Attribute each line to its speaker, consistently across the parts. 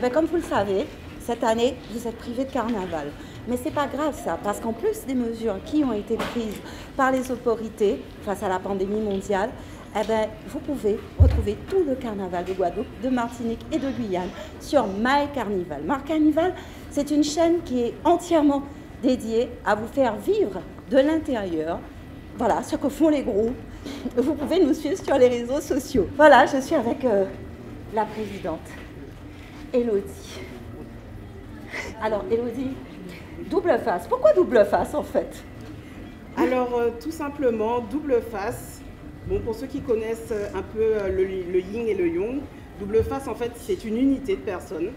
Speaker 1: bien, comme vous le savez, cette année, vous êtes privé de carnaval. Mais ce n'est pas grave ça, parce qu'en plus des mesures qui ont été prises par les autorités face à la pandémie mondiale, eh bien, vous pouvez retrouver tout le carnaval de Guadeloupe, de Martinique et de Guyane sur MyCarnival. MyCarnival, c'est une chaîne qui est entièrement dédiée à vous faire vivre de l'intérieur, voilà, ce que font les groupes. Vous pouvez nous suivre sur les réseaux sociaux. Voilà, je suis avec la présidente, Élodie. Alors, Élodie, double face. Pourquoi double face, en fait?
Speaker 2: Alors, tout simplement, double face. Bon, pour ceux qui connaissent un peu le yin et le yang, double face, en fait, c'est une unité de personnes.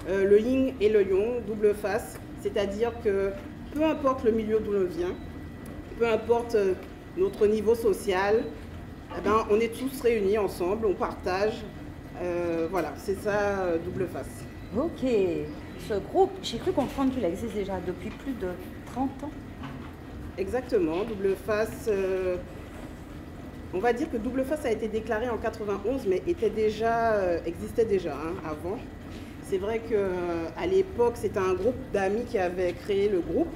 Speaker 2: Le yin et le yang, double face, c'est-à-dire que peu importe le milieu d'où l'on vient, peu importe notre niveau social, eh ben, on est tous réunis ensemble, on partage. Voilà, c'est ça, double face.
Speaker 1: Ok. Ce groupe, j'ai cru comprendre qu'il existe déjà depuis plus de 30 ans.
Speaker 2: Exactement, double face. On va dire que double face a été déclaré en 91, mais existait déjà avant. C'est vrai qu'à l'époque, c'était un groupe d'amis qui avait créé le groupe.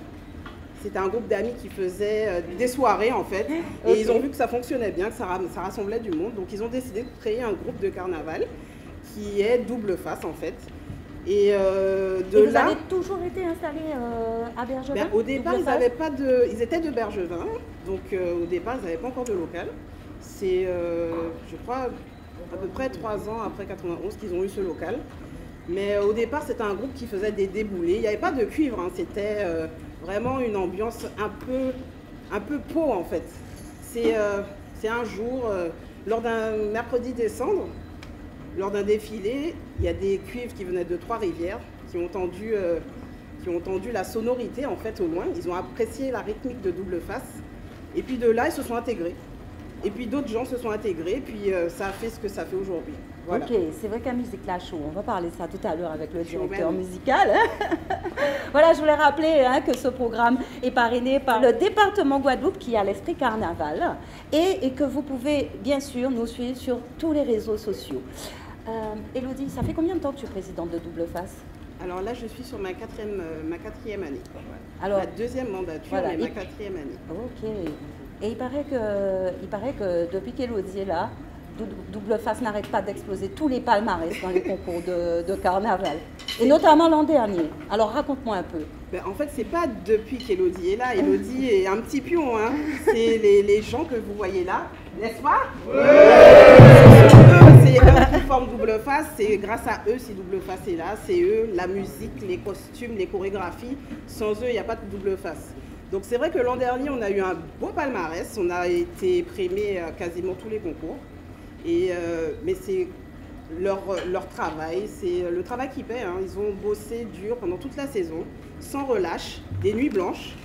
Speaker 2: C'était un groupe d'amis qui faisait des soirées en fait. Et ils ont vu que ça fonctionnait bien, que ça rassemblait du monde. Donc ils ont décidé de créer un groupe de carnaval qui est double face en fait. Et
Speaker 1: vous avez toujours été installé à Bergevin?
Speaker 2: Au départ, ils étaient de Bergevin. Donc au départ, ils n'avaient pas encore de local. C'est, je crois, à peu près 3 ans après 91 qu'ils ont eu ce local. Mais au départ, c'était un groupe qui faisait des déboulés. Il n'y avait pas de cuivre, hein. C'était vraiment une ambiance un peu pot en fait. C'est un jour, lors d'un mercredi décembre, lors d'un défilé, il y a des cuivres qui venaient de Trois-Rivières, qui ont entendu la sonorité en fait au loin. Ils ont apprécié la rythmique de double face. Et puis de là, ils se sont intégrés. Et puis d'autres gens se sont intégrés, puis ça a fait ce que ça fait aujourd'hui. Voilà.
Speaker 1: Ok, c'est vrai qu'à Musique La Show, on va parler de ça tout à l'heure avec le directeur musical. Voilà, je voulais rappeler que ce programme est parrainé par le département Guadeloupe qui a l'esprit carnaval et que vous pouvez bien sûr nous suivre sur tous les réseaux sociaux. Élodie, ça fait combien de temps que tu es présidente de Double Face?
Speaker 2: Alors là, je suis sur ma quatrième année.
Speaker 1: Alors,
Speaker 2: la deuxième mandature, voilà, mais ma quatrième année.
Speaker 1: Ok. Et il paraît que depuis qu'Élodie est là, Double Face n'arrête pas d'exploser tous les palmarès dans les concours de carnaval. Et notamment l'an dernier. Alors raconte-moi un peu.
Speaker 2: Ben, en fait, c'est pas depuis qu'Élodie est là. Élodie est un petit pion. Hein. C'est les gens que vous voyez là, n'est-ce pas? Oui. C'est eux qui forment Double Face. C'est grâce à eux si Double Face est là. C'est eux, la musique, les costumes, les chorégraphies. Sans eux, il n'y a pas de Double Face. Donc c'est vrai que l'an dernier, on a eu un beau palmarès. On a été primé à quasiment tous les concours. Mais c'est leur travail, c'est le travail qui paie. Hein. Ils ont bossé dur pendant toute la saison, sans relâche, des nuits blanches.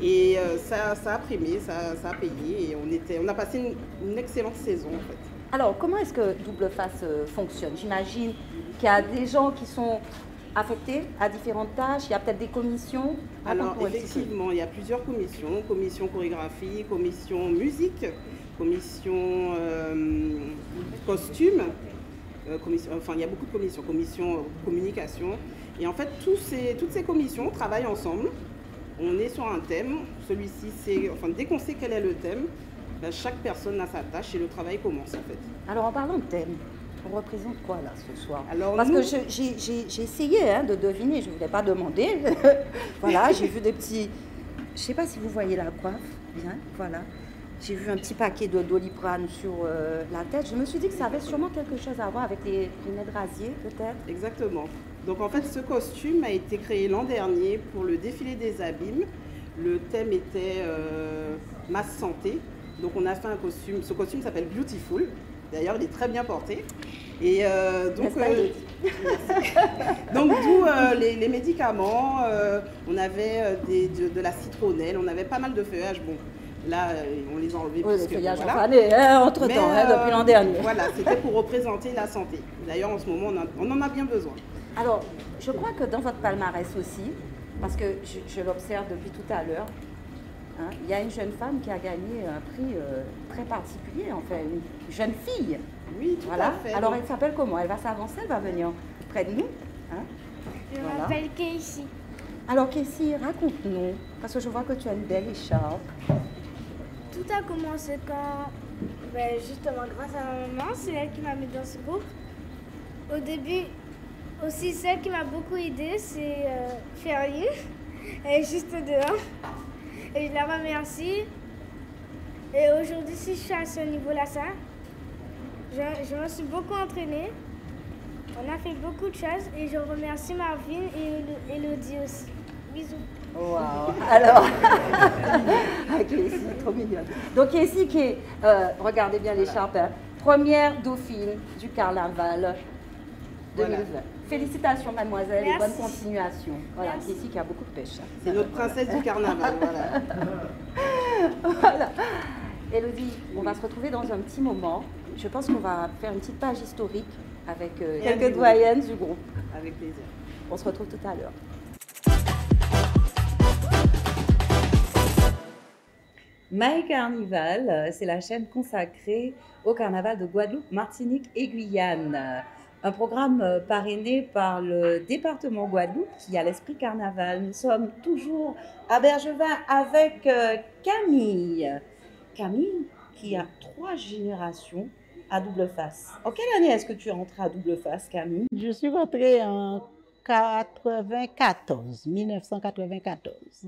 Speaker 2: Et ça a primé, ça a payé. Et on a passé une excellente saison en fait.
Speaker 1: Alors, comment est-ce que Double Face fonctionne? J'imagine qu'il y a des gens qui sont affectés à différentes tâches, il y a peut-être des commissions.
Speaker 2: Alors, effectivement, il y a plusieurs commissions. Commission chorégraphie, commission musique, commission costume, il y a beaucoup de commissions, commission communication. Et en fait, toutes ces commissions travaillent ensemble. On est sur un thème. Celui-ci, dès qu'on sait quel est le thème, ben, chaque personne a sa tâche et le travail commence en fait.
Speaker 1: Alors, en parlant de thème, on représente quoi là ce soir?
Speaker 2: Alors,
Speaker 1: parce que j'ai essayé de deviner, je ne voulais pas demander. Voilà, j'ai vu des petits... Je ne sais pas si vous voyez la coiffe, bien, voilà. J'ai vu un petit paquet de Doliprane sur la tête. Je me suis dit que ça avait sûrement quelque chose à voir avec les lunettes rasiers, peut-être.
Speaker 2: Exactement. Donc en fait, ce costume a été créé l'an dernier pour le défilé des abîmes. Le thème était masse santé. Donc on a fait un costume. Ce costume s'appelle Beautiful. D'ailleurs, il est très bien porté. Et donc d'où les médicaments. On avait de la citronnelle. On avait pas mal de feuillages. Bon. Là, on les a enlevés.
Speaker 1: Oui, les feuillages ont fané entre-temps, depuis l'an dernier.
Speaker 2: Voilà, c'était pour représenter la santé. D'ailleurs, en ce moment, on en a bien besoin.
Speaker 1: Alors, je crois que dans votre palmarès aussi, parce que je l'observe depuis tout à l'heure, hein, il y a une jeune femme qui a gagné un prix très particulier, enfin, une jeune fille.
Speaker 2: Oui, tout à fait.
Speaker 1: Alors, elle s'appelle comment? Elle va s'avancer, elle va venir près de nous? Hein?
Speaker 3: Je
Speaker 1: Voilà.
Speaker 3: m'appelle Casey.
Speaker 1: Alors Casey, raconte-nous, parce que je vois que tu as une belle écharpe.
Speaker 3: Tout a commencé quand, justement, grâce à ma maman, c'est elle qui m'a mis dans ce groupe. Au début, aussi, celle qui m'a beaucoup aidée, c'est Ferry. Elle est juste dehors. Et je la remercie. Et aujourd'hui, si je suis à ce niveau-là, je me suis beaucoup entraînée. On a fait beaucoup de choses et je remercie Marvin et Elodie aussi. Bisous.
Speaker 1: Waouh. Alors, ah, Casey, trop mignonne. Donc Casey qui est, regardez bien l'écharpe, hein, première dauphine du carnaval 2020.
Speaker 2: Voilà.
Speaker 1: Félicitations mademoiselle et
Speaker 3: Merci.
Speaker 1: bonne continuation. Voilà,
Speaker 3: Merci.
Speaker 1: Casey qui a beaucoup de pêche. Hein.
Speaker 2: C'est notre princesse du carnaval, voilà.
Speaker 1: Voilà. Elodie, on va se retrouver dans un petit moment. Je pense qu'on va faire une petite page historique avec quelques doyennes du groupe.
Speaker 2: Avec plaisir.
Speaker 1: On se retrouve tout à l'heure. My Carnival, c'est la chaîne consacrée au carnaval de Guadeloupe, Martinique et Guyane. Un programme parrainé par le département Guadeloupe qui a l'esprit carnaval. Nous sommes toujours à Bergevin avec Camille. Camille qui a 3 générations à double face. En quelle année est-ce que tu es entrée à double face, Camille?
Speaker 4: Je suis rentrée en 1994.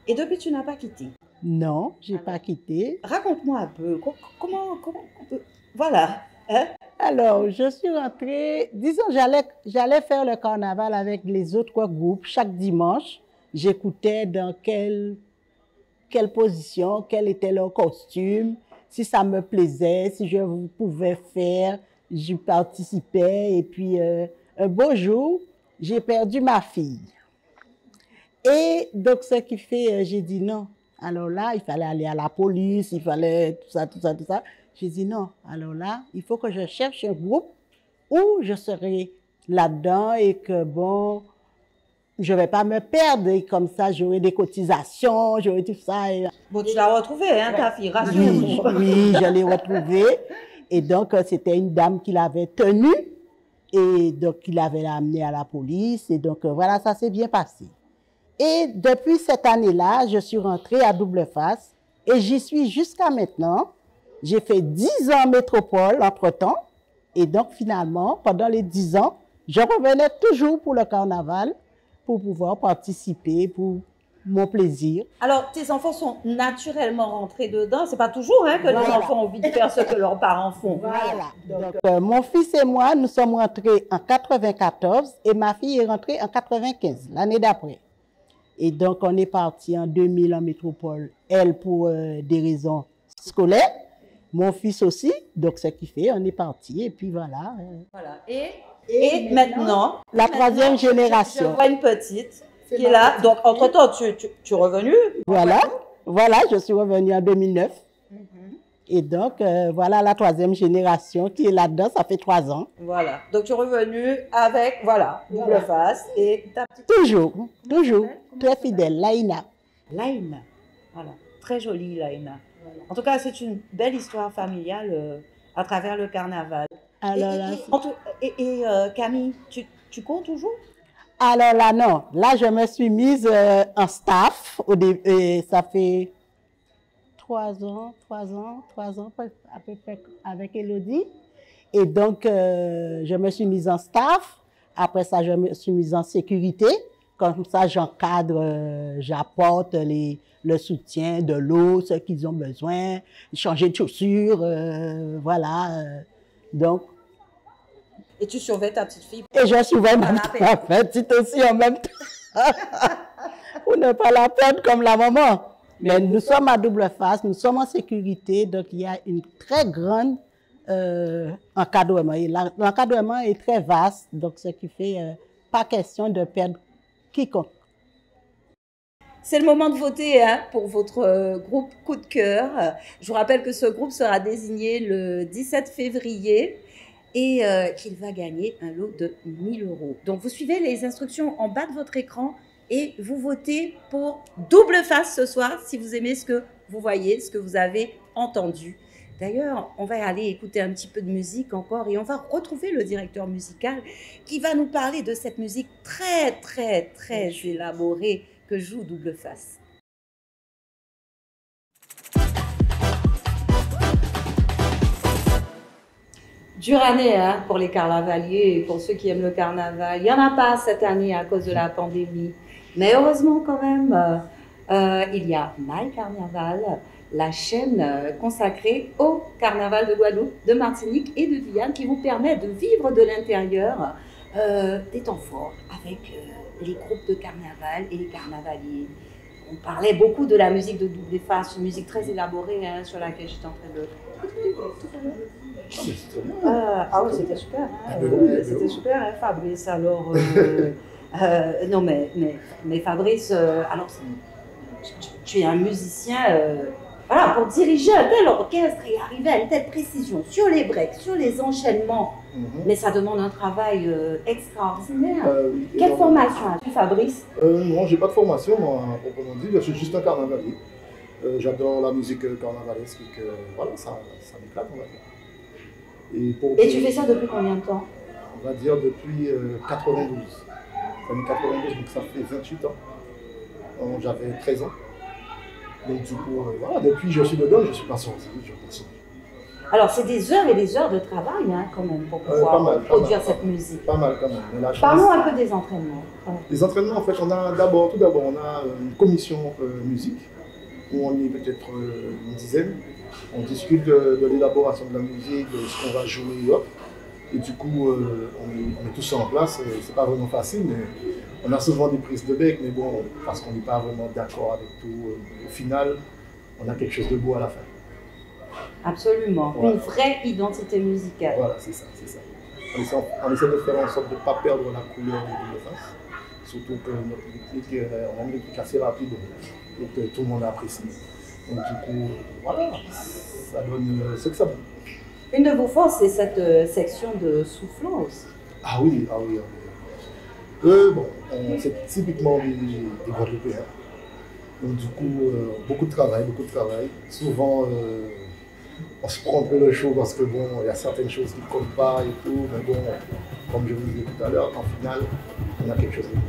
Speaker 1: Et depuis, tu n'as pas quitté.
Speaker 4: Non, je n'ai pas quitté.
Speaker 1: Raconte-moi un peu, comment voilà. Hein?
Speaker 4: Alors, je suis rentrée, disons, j'allais faire le carnaval avec les autres groupes. Chaque dimanche, j'écoutais dans quelle position, quel était leur costume, si ça me plaisait, si je pouvais faire, j'y participais. Et puis, un beau jour, j'ai perdu ma fille. Et donc, ce qui fait, j'ai dit non. Alors là, il fallait aller à la police, il fallait tout ça. J'ai dit non. Alors là, il faut que je cherche un groupe où je serai là-dedans et que, bon, je ne vais pas me perdre. Et comme ça, j'aurai des cotisations, j'aurai tout ça. Et...
Speaker 1: Bon, tu l'as retrouvée, hein, ta fille, rassure-moi.
Speaker 4: Oui, je l'ai retrouvée. Et donc, c'était une dame qui l'avait tenue. Et donc, il l'avait amenée à la police. Et donc, voilà, ça s'est bien passé. Et depuis cette année-là, je suis rentrée à double face. Et j'y suis jusqu'à maintenant. J'ai fait 10 ans métropole entre-temps. Et donc, finalement, pendant les 10 ans, je revenais toujours pour le carnaval pour pouvoir participer, pour mon plaisir.
Speaker 1: Alors, tes enfants sont naturellement rentrés dedans. C'est pas toujours hein, que les enfants ont envie de faire ce que leurs parents font.
Speaker 4: Voilà. Donc, mon fils et moi, nous sommes rentrés en 94 et ma fille est rentrée en 95, l'année d'après. Et donc, on est parti en 2000 en métropole, elle pour des raisons scolaires, mon fils aussi, donc ce qui fait, on est parti et puis voilà.
Speaker 1: Voilà. Et maintenant,
Speaker 4: la troisième génération.
Speaker 1: Je vois une petite qui est là. Donc, entre-temps, tu es revenue.
Speaker 4: Voilà, je suis revenue en 2009. Et donc, voilà la troisième génération qui est là-dedans, ça fait 3 ans.
Speaker 1: Voilà. Donc, tu es revenue avec, double face et ta petite...
Speaker 4: Toujours, très fidèle, Laïna.
Speaker 1: Laïna, voilà. Très jolie, Laïna. Voilà. En tout cas, c'est une belle histoire familiale à travers le carnaval.
Speaker 4: Alors,
Speaker 1: Camille, tu cours toujours?
Speaker 4: Alors là, non. Là, je me suis mise en staff. Ça fait 3 ans à peu près avec Elodie. Et donc, je me suis mise en staff. Après ça, je me suis mise en sécurité. Comme ça, j'encadre, j'apporte le soutien, de l'eau, ce qu'ils ont besoin, changer de chaussures, voilà. Donc.
Speaker 1: Et tu surveilles ta petite fille?
Speaker 4: Et je surveille ma petite aussi en même temps. Pour ne pas la perdre comme la maman. Mais nous sommes à double face, nous sommes en sécurité, donc il y a une très grande encadrement. L'encadrement est très vaste, donc ce qui fait pas question de perdre quiconque.
Speaker 1: C'est le moment de voter hein, pour votre groupe coup de cœur. Je vous rappelle que ce groupe sera désigné le 17 février et qu'il va gagner un lot de 1 000 €. Donc vous suivez les instructions en bas de votre écran et vous votez pour double face ce soir si vous aimez ce que vous voyez, ce que vous avez entendu. D'ailleurs, on va aller écouter un petit peu de musique encore et on va retrouver le directeur musical qui va nous parler de cette musique très, très, très élaborée que joue Double Face. Dure année hein, pour les carnavaliers et pour ceux qui aiment le carnaval. Il n'y en a pas cette année à cause de la pandémie. Mais heureusement quand même, il y a My Carnaval, la chaîne consacrée au carnaval de Guadeloupe, de Martinique et de Guyane qui vous permet de vivre de l'intérieur des temps forts avec les groupes de carnaval et les carnavaliers. On parlait beaucoup de la musique de Double Face, une musique très élaborée hein, sur laquelle j'étais en train de... ah oui, c'était super. Hein, c'était super, hein, Fabrice. Alors, non, mais Fabrice, alors, tu es un musicien, voilà, pour diriger un tel orchestre et arriver à une telle précision sur les breaks, sur les enchaînements. Mais ça demande un travail extraordinaire. Quelle formation as-tu, Fabrice?
Speaker 5: Non, j'ai pas de formation, moi, proprement dit. Je suis juste un carnavalier. J'adore la musique carnavalesque et que, voilà, ça m'éclate, on va dire. Et
Speaker 1: tu fais ça depuis combien de temps?
Speaker 5: On va dire depuis 92. L'année 92, donc ça fait 28 ans. J'avais 13 ans. Donc du coup, voilà, depuis je suis dedans, je suis pas sorti, je continue.
Speaker 1: Alors c'est des heures et des heures de travail hein, quand même pour pouvoir produire cette musique.
Speaker 5: Pas mal quand même.
Speaker 1: Parlons un peu des entraînements.
Speaker 5: Les entraînements, en fait, on a tout d'abord, on a une commission musique, où on est peut-être une dizaine. On discute de l'élaboration de la musique, de ce qu'on va jouer et autres. Et du coup, on met tout ça en place. C'est pas vraiment facile, mais on a souvent des prises de bec, mais bon, parce qu'on n'est pas vraiment d'accord avec tout. Au final, on a quelque chose de beau à la fin.
Speaker 1: Absolument. Voilà. Une vraie identité musicale.
Speaker 5: Voilà, c'est ça, c'est ça. On essaie de faire en sorte de ne pas perdre la couleur de Double Face. Surtout que notre rythmique, on a une rythmique assez rapide et que tout le monde apprécie. Donc du coup, voilà, ça donne ce que ça donne.
Speaker 1: Une de vos forces, c'est cette section de soufflant aussi.
Speaker 5: Ah oui, ah oui. Bon, c'est typiquement des Guadeloupéens. Donc du coup, beaucoup de travail. Souvent, on se prend un peu le chaud parce que bon, il y a certaines choses qui ne collent pas et tout. Mais bon, comme je vous disais tout à l'heure, en finale, on a quelque chose de bon.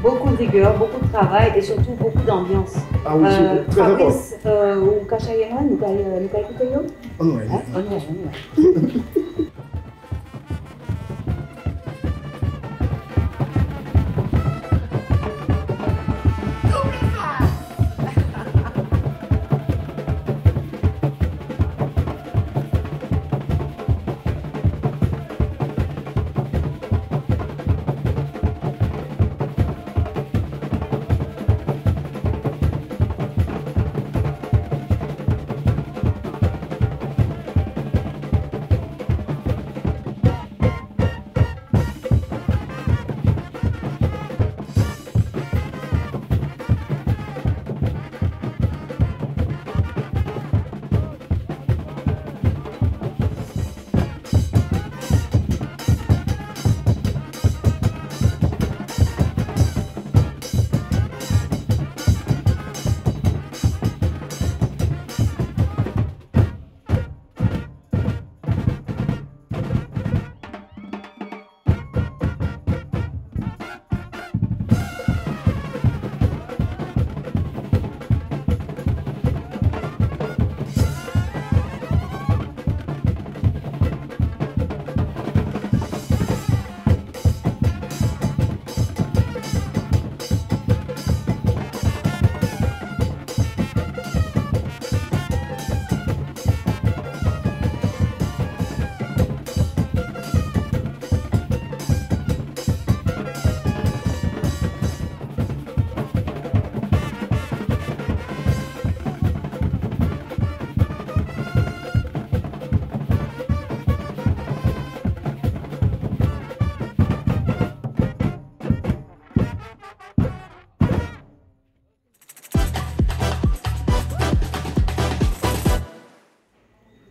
Speaker 1: Beaucoup de rigueur, beaucoup de travail et surtout beaucoup d'ambiance.
Speaker 5: Ah oui, c'est très important.
Speaker 1: Fabrice, ou Kachayema, nous allons écouter yo?
Speaker 5: Non.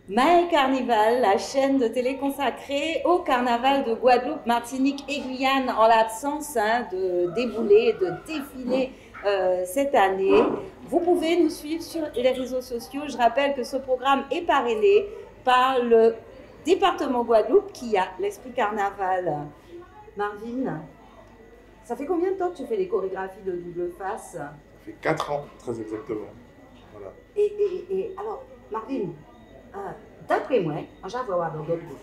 Speaker 1: My Carnival, la chaîne de télé consacrée au carnaval de Guadeloupe, Martinique et Guyane, en l'absence de débouler, de défiler cette année. Vous pouvez nous suivre sur les réseaux sociaux. Je rappelle que ce programme est parrainé par le département Guadeloupe qui a l'esprit carnaval. Marvin, ça fait combien de temps que tu fais les chorégraphies de double face?
Speaker 6: Ça fait 4 ans, très exactement. Voilà.
Speaker 1: Et alors, Marvin, d'après moi, j'en vais voir dans d'autres groupes.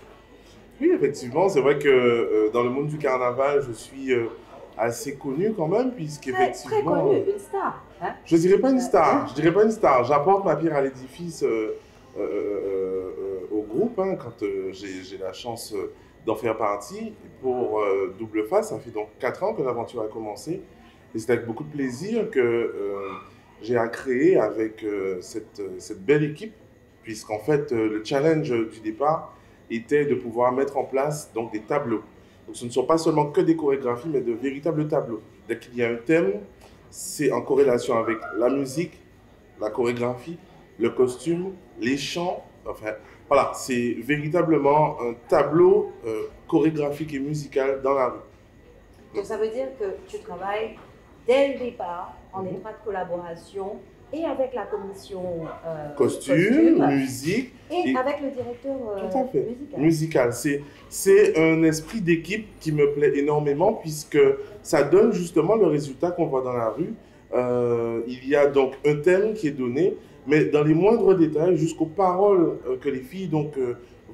Speaker 6: Oui, effectivement, c'est vrai que dans le monde du carnaval, je suis assez connu quand même, puisqu'effectivement...
Speaker 1: Très connu, une star. Hein?
Speaker 6: Je dirais pas une star, je dirais pas une star. J'apporte ma pierre à l'édifice au groupe, hein, quand j'ai la chance d'en faire partie. Pour Double Face, ça fait donc 4 ans que l'aventure a commencé. Et c'est avec beaucoup de plaisir que j'ai à créer avec cette belle équipe, puisqu'en fait, le challenge du départ était de pouvoir mettre en place donc, des tableaux. Donc, ce ne sont pas seulement que des chorégraphies, mais de véritables tableaux. Dès qu'il y a un thème, c'est en corrélation avec la musique, la chorégraphie, le costume, les chants. Enfin, voilà, c'est véritablement un tableau chorégraphique et musical dans la rue.
Speaker 1: Donc ça veut dire que tu travailles dès le départ en étroite collaboration et avec la commission
Speaker 6: costume, musique
Speaker 1: et avec le directeur
Speaker 6: tout à fait. Musical. C'est un esprit d'équipe qui me plaît énormément puisque ça donne justement le résultat qu'on voit dans la rue. Il y a donc un thème qui est donné, mais dans les moindres détails, jusqu'aux paroles que les filles donc,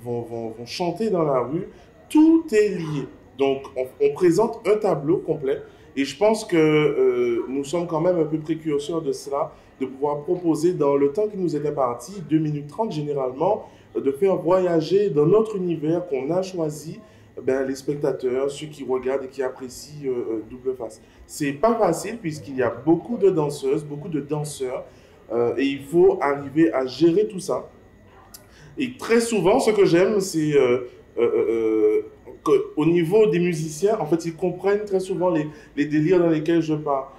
Speaker 6: vont chanter dans la rue, tout est lié. Donc on présente un tableau complet et je pense que nous sommes quand même un peu précurseurs de cela, de pouvoir proposer dans le temps qui nous était parti, 2 minutes 30 généralement, de faire voyager dans notre univers qu'on a choisi les spectateurs, ceux qui regardent et qui apprécient Double Face. C'est pas facile puisqu'il y a beaucoup de danseuses, beaucoup de danseurs et il faut arriver à gérer tout ça. Et très souvent, ce que j'aime, c'est qu'au niveau des musiciens, en fait, ils comprennent très souvent les délires dans lesquels je pars.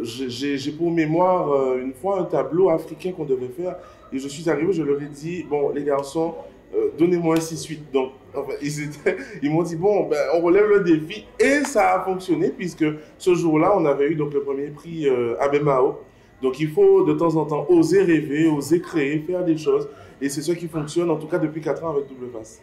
Speaker 6: J'ai pour mémoire une fois un tableau africain qu'on devait faire et je suis arrivé, je leur ai dit, bon les garçons, donnez-moi ainsi de suite. Donc enfin, ils m'ont dit, bon on relève le défi et ça a fonctionné puisque ce jour-là on avait eu donc le premier prix Abemao. Donc il faut de temps en temps oser rêver, oser créer, faire des choses et c'est ce qui fonctionne en tout cas depuis 4 ans avec Double Face.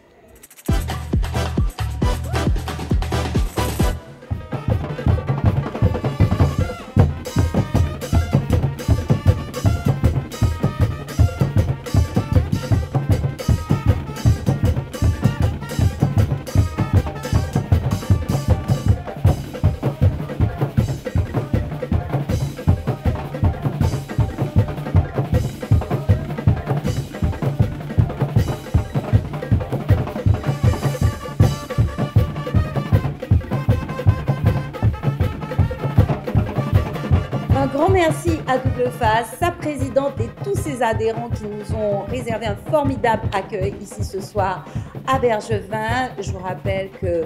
Speaker 1: Un grand merci à Double Face, sa présidente et tous ses adhérents qui nous ont réservé un formidable accueil ici ce soir à Bergevin. Je vous rappelle que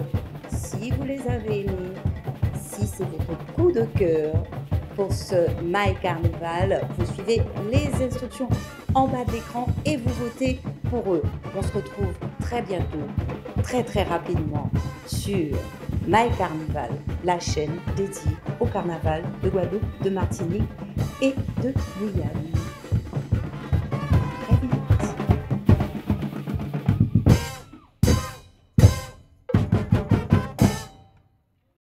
Speaker 1: si vous les avez aimés, si c'est votre coup de cœur pour ce My Carnival, vous suivez les instructions en bas de l'écran et vous votez pour eux. On se retrouve très bientôt, très rapidement sur My Carnival, la chaîne dédiée au carnaval de Guadeloupe, de Martinique et de Guyane.